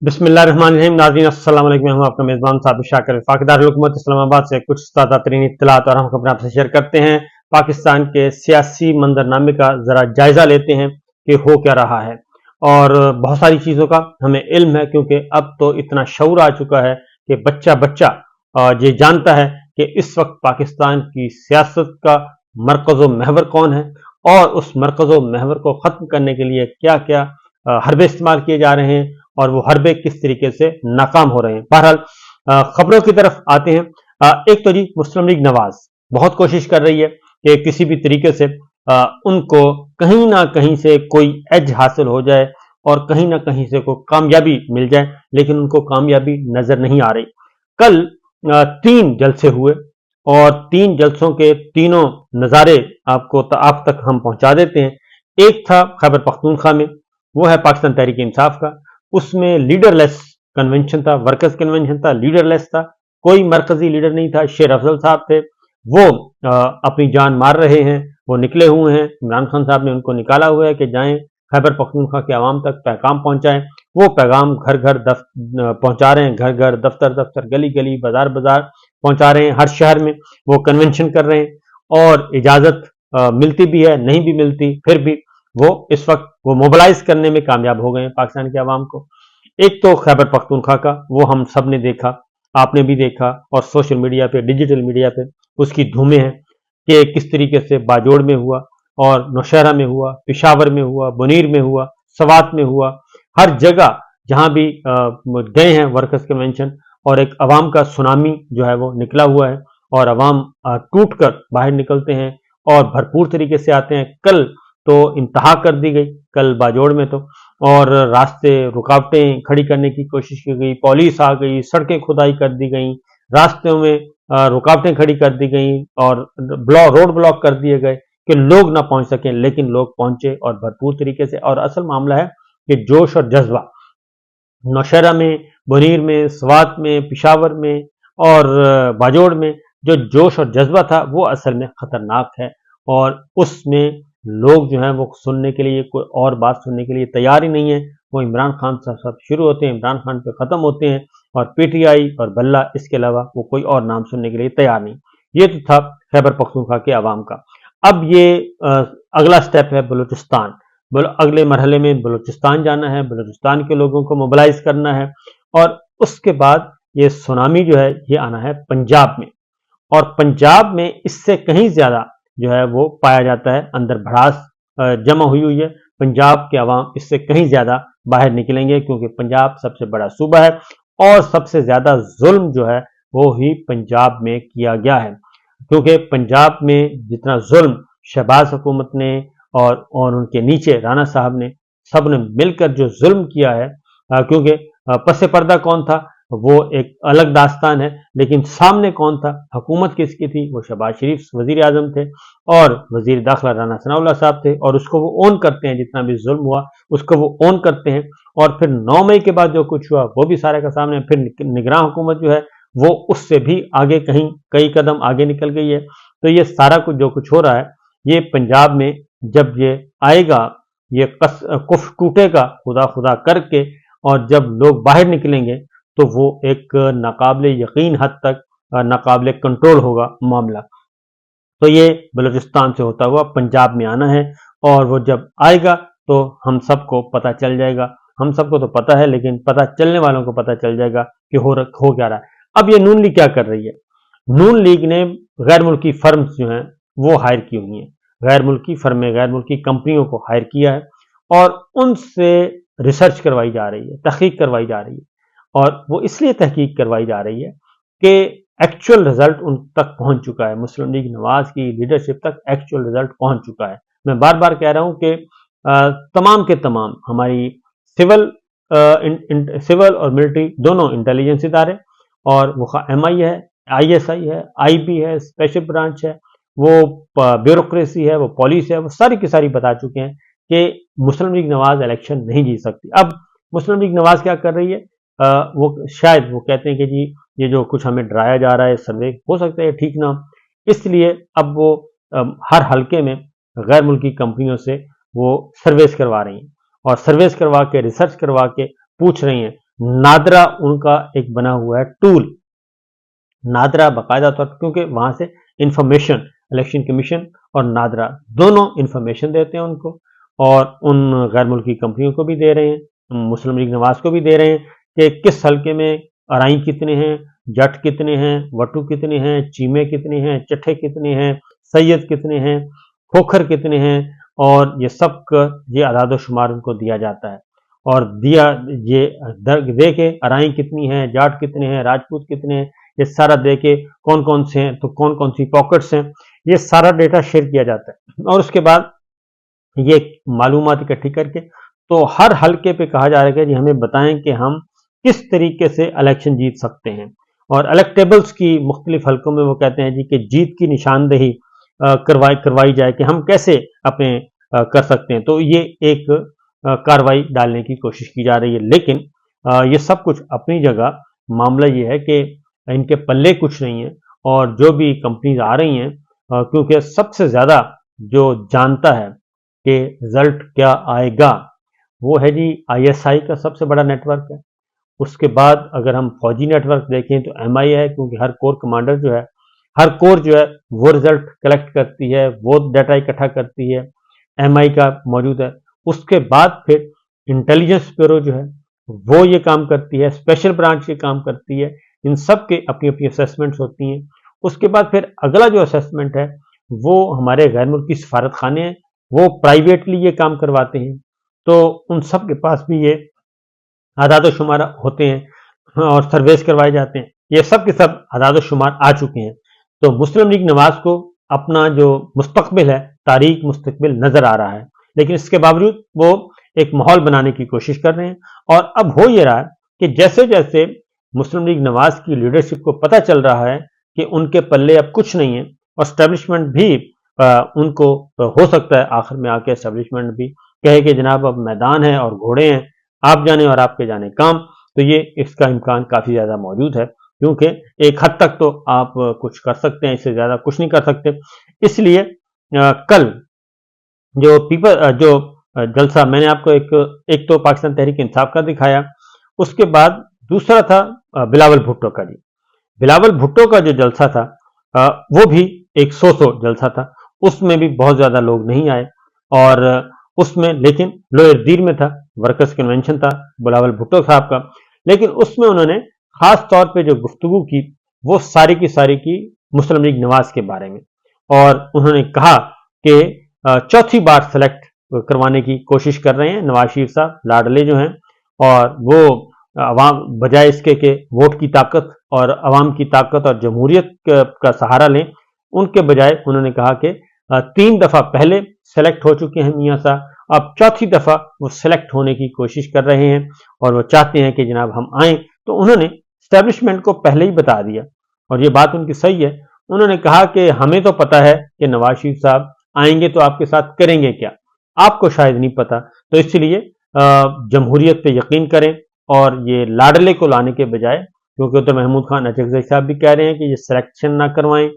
बिस्मिल्लाहिर्रहमानिर्रहीम। नाज़रीन अस्सलाम वालेकुम। मैं हूं आपका मेज़बान साबिर शाकिर। वफाक़दार हुकूमत इस्लामाबाद से कुछ ताज़ा तरीन इत्तलात और हम खबरें आपसे शेयर करते हैं। पाकिस्तान के सियासी मंजरनामे का ज़रा जायज़ा लेते हैं कि हो क्या रहा है, और बहुत सारी चीज़ों का हमें इल्म है, क्योंकि अब तो इतना शऊर आ चुका है कि बच्चा बच्चा ये जानता है कि इस वक्त पाकिस्तान की सियासत का मरकज़ महवर कौन है, और उस मरकज़ महवर को ख़त्म करने के लिए क्या क्या हरबे इस्तेमाल किए जा रहे हैं, और वो हरबे किस तरीके से नाकाम हो रहे हैं। बहरहाल खबरों की तरफ आते हैं। एक तो जी मुस्लिम लीग नवाज बहुत कोशिश कर रही है कि किसी भी तरीके से उनको कहीं ना कहीं से कोई एज हासिल हो जाए और कहीं ना कहीं से कोई कामयाबी मिल जाए, लेकिन उनको कामयाबी नजर नहीं आ रही। कल 3 जलसे हुए और 3 जलसों के तीनों नज़ारे आप तक हम पहुंचा देते हैं। एक था खैबर पख्तूनख्वा में, वो है पाकिस्तान तहरीक इंसाफ का। उसमें लीडरलेस कन्वेंशन था, वर्कर्स कन्वेंशन था, लीडरलेस था, कोई मरकजी लीडर नहीं था। शेर अफजल साहब थे, वो अपनी जान मार रहे हैं, वो निकले हुए हैं। इमरान खान साहब ने उनको निकाला हुआ है कि जाएं खैबर पख्तूनख्वा के आवाम तक पैगाम पहुंचाएं। वो पैगाम घर घर पहुंचा रहे हैं, घर घर, दफ्तर दफ्तर, गली गली, बाजार बाजार पहुंचा रहे हैं। हर शहर में वो कन्वेंशन कर रहे हैं, और इजाजत मिलती भी है, नहीं भी मिलती, फिर भी वो इस वक्त वो मोबिलाइज करने में कामयाब हो गए हैं पाकिस्तान के अवाम को। एक तो खैबर पख्तूनख्वा का, वो हम सब ने देखा, आपने भी देखा, और सोशल मीडिया पे, डिजिटल मीडिया पे उसकी धूमें हैं कि किस तरीके से बाजोड़ में हुआ, और नौशहरा में हुआ, पिशावर में हुआ, मुनीर में हुआ, सवात में हुआ। हर जगह जहां भी गए हैं वर्कर्स कन्वेंशन, और एक अवाम का सुनामी जो है वो निकला हुआ है, और अवाम टूट कर बाहर निकलते हैं और भरपूर तरीके से आते हैं। कल तो इंतहा कर दी गई, कल बाजोड़ में तो, और रास्ते रुकावटें खड़ी करने की कोशिश की गई, पुलिस आ गई, सड़कें खुदाई कर दी गई, रास्तों में रुकावटें खड़ी कर दी गई, और रोड ब्लॉक कर दिए गए कि लोग ना पहुंच सकें, लेकिन लोग पहुंचे और भरपूर तरीके से। और असल मामला है कि जोश और जज्बा नौशहरा में, मुनीर में, स्वात में, पिशावर में और बाजोड़ में जो जोश और जज्बा था, वो असल में खतरनाक है। और उसमें लोग जो हैं वो सुनने के लिए, कोई और बात सुनने के लिए तैयार ही नहीं है। वो इमरान खान साहब शुरू होते हैं, इमरान खान पे ख़त्म होते हैं, और पीटीआई और बल्ला, इसके अलावा वो कोई और नाम सुनने के लिए तैयार नहीं। ये तो था खैबर पख्तूनख्वा के अवाम का। अब ये अगला स्टेप है बलूचिस्तान। अगले मरहले में बलूचिस्तान जाना है, बलूचिस्तान के लोगों को मोबिलाइज करना है, और उसके बाद ये सुनामी जो है ये आना है पंजाब में। और पंजाब में इससे कहीं ज्यादा जो है वो पाया जाता है, अंदर भड़ास जमा हुई है। पंजाब के अवाम इससे कहीं ज्यादा बाहर निकलेंगे, क्योंकि पंजाब सबसे बड़ा सूबा है, और सबसे ज्यादा जुल्म जो है वो ही पंजाब में किया गया है। क्योंकि पंजाब में जितना जुल्म शहबाज हुकूमत ने और उनके नीचे राणा साहब ने, सब ने मिलकर जो जुल्म किया है, क्योंकि पसे पर्दा कौन था वो एक अलग दास्तान है, लेकिन सामने कौन था, हुकूमत किसकी थी, वो शहबाज शरीफ वजीर आजम थे, और वजीर दाखिला राना सनाउल्लाह साहब थे, और उसको वो ओन करते हैं। जितना भी जुल्म हुआ उसको वो ओन करते हैं। और फिर 9 मई के बाद जो कुछ हुआ वो भी सारे का सामने। फिर निगरान हुकूमत जो है वो उससे भी आगे, कई कदम आगे निकल गई है। तो ये सारा कुछ जो कुछ हो रहा है, ये पंजाब में जब ये आएगा, ये कुफ टूटेगा खुदा खुदा करके, और जब लोग बाहर निकलेंगे तो वो एक नाकाबिले यकीन हद तक नाकाबिले कंट्रोल होगा मामला। तो ये बलूचिस्तान से होता हुआ पंजाब में आना है, और वो जब आएगा तो हम सबको पता चल जाएगा। हम सबको तो पता है, लेकिन पता चलने वालों को पता चल जाएगा कि हो क्या रहा है। अब ये नून लीग क्या कर रही है? नून लीग ने गैर मुल्की फर्म्स जो हैं वो हायर की हुई हैं, गैर मुल्की फर्में, गैर मुल्की कंपनियों को हायर किया है, और उनसे रिसर्च करवाई जा रही है, तहकीक करवाई जा रही है। और वो इसलिए तहकीक करवाई जा रही है कि एक्चुअल रिजल्ट उन तक पहुंच चुका है, मुस्लिम लीग नवाज की लीडरशिप तक एक्चुअल रिजल्ट पहुंच चुका है। मैं बार बार कह रहा हूं कि तमाम के तमाम हमारी सिविल और मिलिट्री दोनों इंटेलिजेंस इदारे, और वो MI है, ISI है, IB है, स्पेशल ब्रांच है, वो ब्यूरोक्रेसी है, वो पुलिस है, वो सारी की सारी बता चुके हैं कि मुस्लिम लीग नवाज इलेक्शन नहीं जीत सकती। अब मुस्लिम लीग नवाज क्या कर रही है? वो शायद वो कहते हैं कि जी ये जो कुछ हमें डराया जा रहा है, सर्वे हो सकता है ठीक ना, इसलिए अब वो हर हलके में गैर मुल्की कंपनियों से वो सर्वेस करवा रही हैं, और सर्वेस करवा के, रिसर्च करवा के पूछ रही हैं नादरा उनका एक बना हुआ है टूल। नादरा बाकायदा तौर पर, क्योंकि वहां से इंफॉर्मेशन, इलेक्शन कमीशन और नादरा दोनों इंफॉर्मेशन देते हैं उनको, और उन गैर मुल्की कंपनियों को भी दे रहे हैं, मुस्लिम लीग नवाज को भी दे रहे हैं कि किस हल्के में अराई कितने हैं, जट कितने हैं, वटू कितने हैं, चीमे कितने हैं, चट्ठे कितने हैं, सैयद कितने हैं, खोखर कितने हैं, और ये सब ये आदाद शुमार उनको दिया जाता है। और दिया ये दे के अराई कितनी है, जाट कितने हैं, राजपूत कितने हैं, ये सारा दे के कौन कौन से हैं, तो कौन कौन सी पॉकेट्स हैं, ये सारा डेटा शेयर किया जाता है। और उसके बाद ये मालूमात इकट्ठी करके तो हर हल्के पे कहा जा रहा है कि जी हमें बताएं कि हम किस तरीके से इलेक्शन जीत सकते हैं। और इलेक्टेबल्स की मुख्तलिफ हल्कों में वो कहते हैं जी कि जीत की निशानदेही करवाई जाए कि हम कैसे अपने कर सकते हैं। तो ये एक कार्रवाई डालने की कोशिश की जा रही है। लेकिन ये सब कुछ अपनी जगह, मामला ये है कि इनके पल्ले कुछ नहीं है। और जो भी कंपनीज आ रही हैं, क्योंकि सबसे ज़्यादा जो जानता है कि रिजल्ट क्या आएगा वो है जी ISI का सबसे बड़ा नेटवर्क है। उसके बाद अगर हम फौजी नेटवर्क देखें तो MI है, क्योंकि हर कोर कमांडर जो है, हर कोर जो है वो रिजल्ट कलेक्ट करती है, वो डाटा इकट्ठा करती है, MI का मौजूद है। उसके बाद फिर इंटेलिजेंस ब्यूरो जो है वो ये काम करती है, स्पेशल ब्रांच ये काम करती है, इन सब के अपनी अपनी असेसमेंट्स होती हैं। उसके बाद फिर अगला जो असेसमेंट है वो हमारे गैर मुल्की सफारत खाने हैं, वो प्राइवेटली ये काम करवाते हैं। तो उन सब के पास भी ये आदाद शुमार होते हैं और सर्वेस करवाए जाते हैं। ये सब के सब आदाद शुमार आ चुके हैं। तो मुस्लिम लीग नवाज को अपना जो मुस्तकबिल है, तारीख मुस्तकबिल नजर आ रहा है, लेकिन इसके बावजूद वो एक माहौल बनाने की कोशिश कर रहे हैं। और अब हो ये रहा है कि जैसे जैसे मुस्लिम लीग नवाज की लीडरशिप को पता चल रहा है कि उनके पल्ले अब कुछ नहीं है, और एस्टेब्लिशमेंट भी उनको हो सकता है आखिर में आके एस्टेब्लिशमेंट भी कहे कि जनाब अब मैदान है और घोड़े हैं, आप जाने और आपके जाने काम। तो ये इसका इम्कान काफी ज्यादा मौजूद है, क्योंकि एक हद तक तो आप कुछ कर सकते हैं, इससे ज्यादा कुछ नहीं कर सकते। इसलिए कल जो जलसा मैंने आपको एक तो पाकिस्तान तहरीक इंसाफ का दिखाया, उसके बाद दूसरा था बिलावल भुट्टो का। जी बिलावल भुट्टो का जो जलसा था वो भी एक सौ जलसा था। उसमें भी बहुत ज्यादा लोग नहीं आए, और उसमें लेकिन लोअर दीर में था, वर्कर्स कन्वेंशन था बिलावल भुट्टो साहब का। लेकिन उसमें उन्होंने खास तौर पे जो गुफ्तगू की वो सारी की मुस्लिम लीग नवाज के बारे में, और उन्होंने कहा कि चौथी बार सेलेक्ट करवाने की कोशिश कर रहे हैं नवाज शरीफ साहब, लाडले जो हैं, और वो अवाम बजाय इसके कि वोट की ताकत और अवाम की ताकत और जमहूरियत का सहारा लें, उनके बजाय उन्होंने कहा कि 3 दफा पहले सेलेक्ट हो चुके हैं मियां साहब, अब चौथी दफा वो सेलेक्ट होने की कोशिश कर रहे हैं, और वो चाहते हैं कि जनाब हम आए। तो उन्होंने एस्टेब्लिशमेंट को पहले ही बता दिया, और ये बात उनकी सही है। उन्होंने कहा कि हमें तो पता है कि नवाज शरीफ साहब आएंगे तो आपके साथ करेंगे क्या, आपको शायद नहीं पता। तो इसलिए जमहूरियत पे यकीन करें, और ये लाडले को लाने के बजाय, क्योंकि उधर महमूद खान अचकजई साहब भी कह रहे हैं कि ये सिलेक्शन ना करवाएं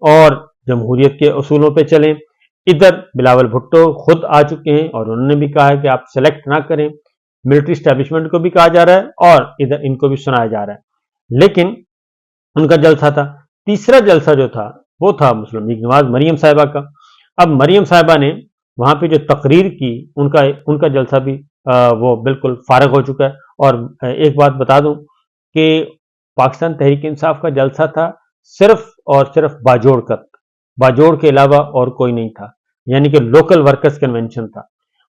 और जमहूरियत के असूलों पे चलें। इधर बिलावल भुट्टो खुद आ चुके हैं और उन्होंने भी कहा है कि आप सेलेक्ट ना करें। मिलिट्री स्टैब्लिशमेंट को भी कहा जा रहा है और इधर इनको भी सुनाया जा रहा है। लेकिन उनका जलसा था, तीसरा जलसा जो था वो था मुस्लिम लीग नवाज मरियम साहिबा का। अब मरियम साहिबा ने वहां पे जो तकरीर की, उनका जलसा भी वो बिल्कुल फारग हो चुका है। और एक बात बता दूं कि पाकिस्तान तहरीक इंसाफ का जलसा था सिर्फ और सिर्फ बाजोड़ के अलावा और कोई नहीं था, यानी कि लोकल वर्कर्स कन्वेंशन था।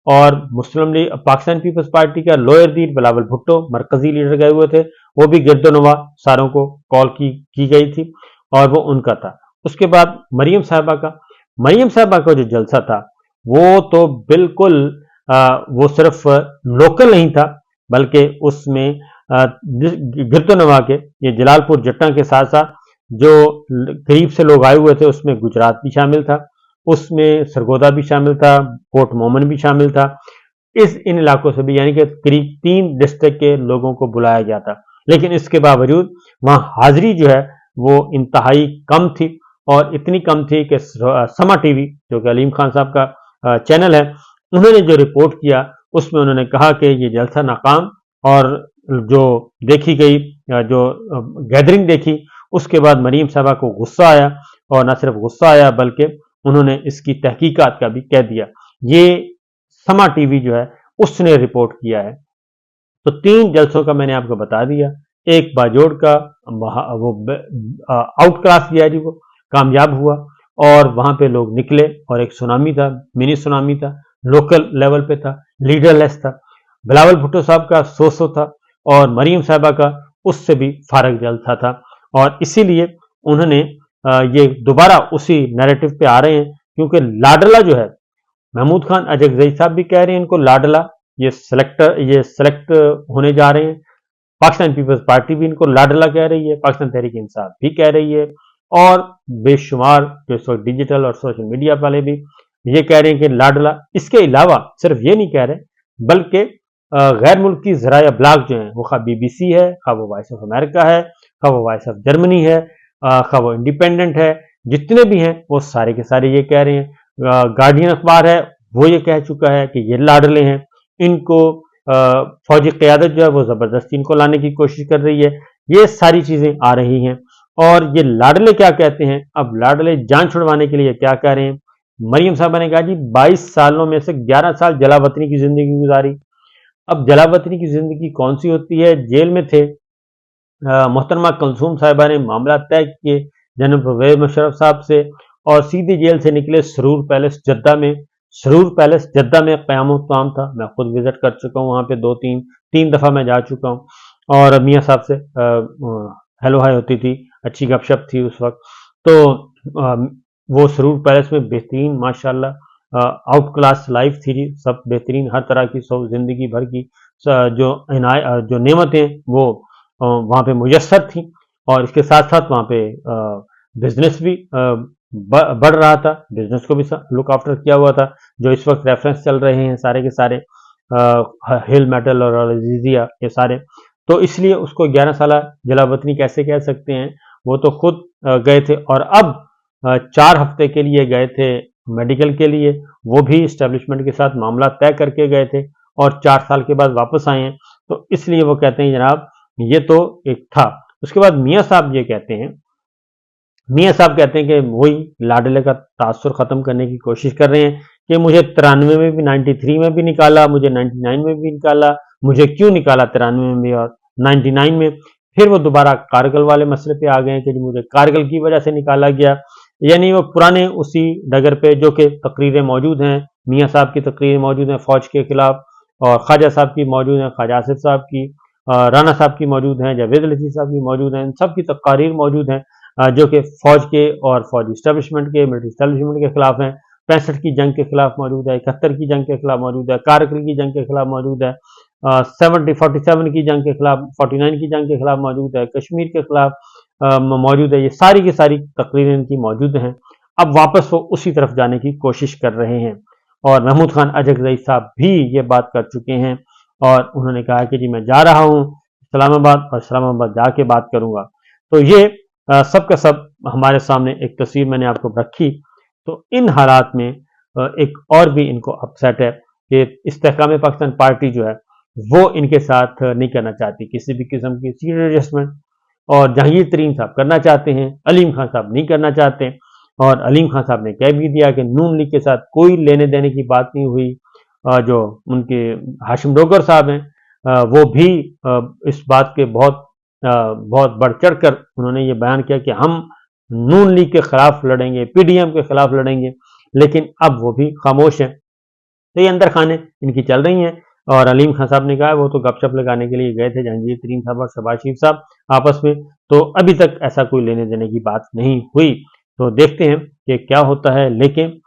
और मुस्लिम लीग पाकिस्तान पीपल्स पार्टी का लोअर दीर बिलावल भुट्टो मरकजी लीडर गए हुए थे, वो भी गिरदोनवा सारों को कॉल की गई थी, और वो उनका था। उसके बाद मरियम साहिबा का जो जलसा था वो तो बिल्कुल वो सिर्फ लोकल नहीं था, बल्कि उसमें गिरदोनवा के ये जलालपुर जट्टा के साथ साथ जो करीब से लोग आए हुए थे उसमें गुजरात भी शामिल था, उसमें सरगोदा भी शामिल था, कोट मोमन भी शामिल था। इन इलाकों से भी यानी कि करीब 3 डिस्ट्रिक्ट के लोगों को बुलाया गया था। लेकिन इसके बावजूद वहां हाजिरी जो है वो इंतहाई कम थी, और इतनी कम थी कि समा टीवी जो कि अलीम खान साहब का चैनल है, उन्होंने जो रिपोर्ट किया उसमें उन्होंने कहा कि ये जलसा नाकाम और जो देखी गई, जो गैदरिंग देखी, उसके बाद मरीम साहबा को गुस्सा आया, और न सिर्फ गुस्सा आया बल्कि उन्होंने इसकी तहकीकात का भी कह दिया। ये समा टीवी जो है उसने रिपोर्ट किया है। तो 3 जलसों का मैंने आपको बता दिया। एक बाजोड़ का वो आउटक्लास गया जी, वो कामयाब हुआ, और वहां पे लोग निकले, और एक सुनामी था, मिनी सुनामी था, लोकल लेवल पे था, लीडरलेस था। बिलावल भुट्टो साहब का 100 था, और मरीम साहबा का उससे भी फारग जलसा था, और इसीलिए उन्होंने ये दोबारा उसी नैरेटिव पे आ रहे हैं, क्योंकि लाडला जो है, महमूद खान अजगजई साहब भी कह रहे हैं इनको लाडला, ये सेलेक्ट होने जा रहे हैं। पाकिस्तान पीपल्स पार्टी भी इनको लाडला कह रही है, पाकिस्तान तहरीक इंसाफ भी कह रही है, और बेशुमार जो इस वक्त डिजिटल और सोशल मीडिया वाले भी ये कह रहे हैं कि लाडला। इसके अलावा सिर्फ ये नहीं कह रहे, बल्कि गैर मुल्की ज़राया ब्लॉग जो हैं, वो खा BBC है, खा वो वॉइस ऑफ अमेरिका है, खा वो वॉइस ऑफ जर्मनी है, खा वो इंडिपेंडेंट है, जितने भी हैं वो सारे के सारे ये कह रहे हैं। गार्डियन अखबार है, वो ये कह चुका है कि ये लाडले हैं, इनको फौजी क़यादत जो है वो ज़बरदस्ती इनको लाने की कोशिश कर रही है। ये सारी चीज़ें आ रही हैं, और ये लाडले क्या कहते हैं, अब लाडले जान छुड़वाने के लिए क्या कह रहे हैं। मरियम साहबा ने कहा जी 22 सालों में से 11 साल जलावतनी की जिंदगी गुजारी। अब जलावतनी की जिंदगी कौन सी होती है, जेल में थे, मोहतरमा कुलसूम साहिबा ने मामला तय किए जनाब परवेज मुशर्रफ साहब से, और सीधी जेल से निकले सरूर पैलेस जद्दा में। सरूर पैलेस जद्दा में क़यामत ताम था, मैं खुद विजिट कर चुका हूँ वहाँ पे, 2-3 दफ़ा मैं जा चुका हूँ, और मियाँ साहब से हेलो हाय होती थी, अच्छी गपशप थी उस वक्त। तो वो सरूर पैलेस में बेहतरीन माशाल्लाह आउट क्लास लाइफ थी जी, सब बेहतरीन, हर तरह की सब जिंदगी भर की जो नेमतें वो वहाँ पे मुयस्सर थी, और इसके साथ साथ वहाँ पे बिजनेस भी बढ़ रहा था, बिजनेस को भी लुक आफ्टर किया हुआ था। जो इस वक्त रेफरेंस चल रहे हैं सारे के सारे, हिल मेटल और अजीजिया, ये सारे, तो इसलिए उसको 11 साल जलावतनी कैसे कह सकते हैं। वो तो खुद गए थे, और अब 4 हफ्ते के लिए गए थे मेडिकल के लिए, वो भी इस्टेब्लिशमेंट के साथ मामला तय करके गए थे, और 4 साल के बाद वापस आए हैं। तो इसलिए वो कहते हैं जनाब ये तो एक था। उसके बाद मियाँ साहब ये कहते हैं, मियाँ साहब कहते हैं कि वही लाडले का तासुर ख़त्म करने की कोशिश कर रहे हैं कि मुझे 93 में भी, 93 में भी निकाला, मुझे 99 में भी निकाला, मुझे क्यों निकाला 93 में भी और 99 में। फिर वो दोबारा कारगिल वाले मसले पे आ गए कि मुझे कारगिल की वजह से निकाला गया, यानी वो पुराने उसी डगर पे, जो कि तकरीरें मौजूद हैं, मियाँ साहब की तकरीरें मौजूद हैं फ़ौज के खिलाफ, और ख्वाजा साहब की मौजूद हैं, ख्वाजा आसिफ साहब की, राना साहब की मौजूद हैं, जावेद लतीफ़ साहब की मौजूद हैं, इन सब की तकारीर मौजूद हैं, जो कि फौज के और फौजी स्टैब्लिशमेंट के, मिलिट्री स्टैब्लिशमेंट के खिलाफ हैं। 65 की जंग के खिलाफ मौजूद है, 71 की जंग के खिलाफ मौजूद है, कारगिल की जंग के खिलाफ मौजूद है, 47 की जंग के खिलाफ, 49 की जंग के खिलाफ मौजूद है, कश्मीर के खिलाफ मौजूद है। ये सारी की सारी तकरीरें इनकी मौजूद हैं। अब वापस वो उसी तरफ जाने की कोशिश कर रहे हैं, और महमूद खान अजगजई साहब भी ये बात कर चुके हैं, और उन्होंने कहा कि जी मैं जा रहा हूँ इस्लामाबाद, और इस्लामाबाद जाके बात करूंगा। तो ये सब का सब हमारे सामने एक तस्वीर मैंने आपको रखी। तो इन हालात में एक और भी इनको अपसेट है कि इस्तेहकाम पाकिस्तान पार्टी जो है वो इनके साथ नहीं करना चाहती किसी भी किस्म की सीट एडजस्टमेंट, और जहांगीर तरीन साहब करना चाहते हैं, अलीम खान साहब नहीं करना चाहते, और अलीम खान साहब ने कह भी दिया कि नून लीग के साथ कोई लेने देने की बात नहीं हुई। जो उनके हाशिम डोगर साहब हैं, वो भी इस बात के बहुत बढ़ चढ़ कर उन्होंने ये बयान किया कि हम नून लीग के खिलाफ लड़ेंगे, PDM के खिलाफ लड़ेंगे, लेकिन अब वो भी खामोश हैं। तो ये अंदर खाने इनकी चल रही हैं, और अलीम खान साहब ने कहा वो तो गपशप लगाने के लिए गए थे जहांगीर तरीन साहब और शहबाज शरीफ साहब आपस में, तो अभी तक ऐसा कोई लेने देने की बात नहीं हुई। तो देखते हैं कि क्या होता है, लेकिन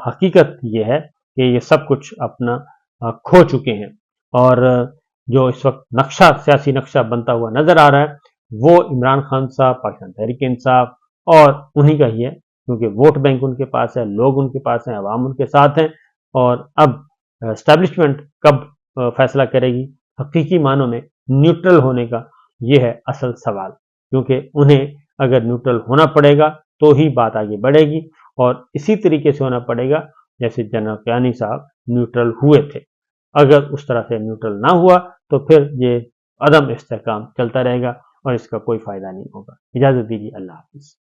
हकीकत ये है कि ये सब कुछ अपना खो चुके हैं, और जो इस वक्त नक्शा, सियासी नक्शा बनता हुआ नजर आ रहा है, वो इमरान खान साहब, पाकिस्तान तहरीक इंसाफ और उन्हीं का ही है, क्योंकि वोट बैंक उनके पास है, लोग उनके पास हैं, अवाम उनके साथ हैं। और अब एस्टैब्लिशमेंट कब फैसला करेगी हकीकी मानों में न्यूट्रल होने का, ये है असल सवाल, क्योंकि उन्हें अगर न्यूट्रल होना पड़ेगा तो ही बात आगे बढ़ेगी, और इसी तरीके से होना पड़ेगा जैसे जनरल क़यानी साहब न्यूट्रल हुए थे। अगर उस तरह से न्यूट्रल ना हुआ तो फिर ये عدم استحکام چلتا رہے گا اور اس کا کوئی فائدہ نہیں ہوگا. اجازت دیجیے. اللہ حافظ.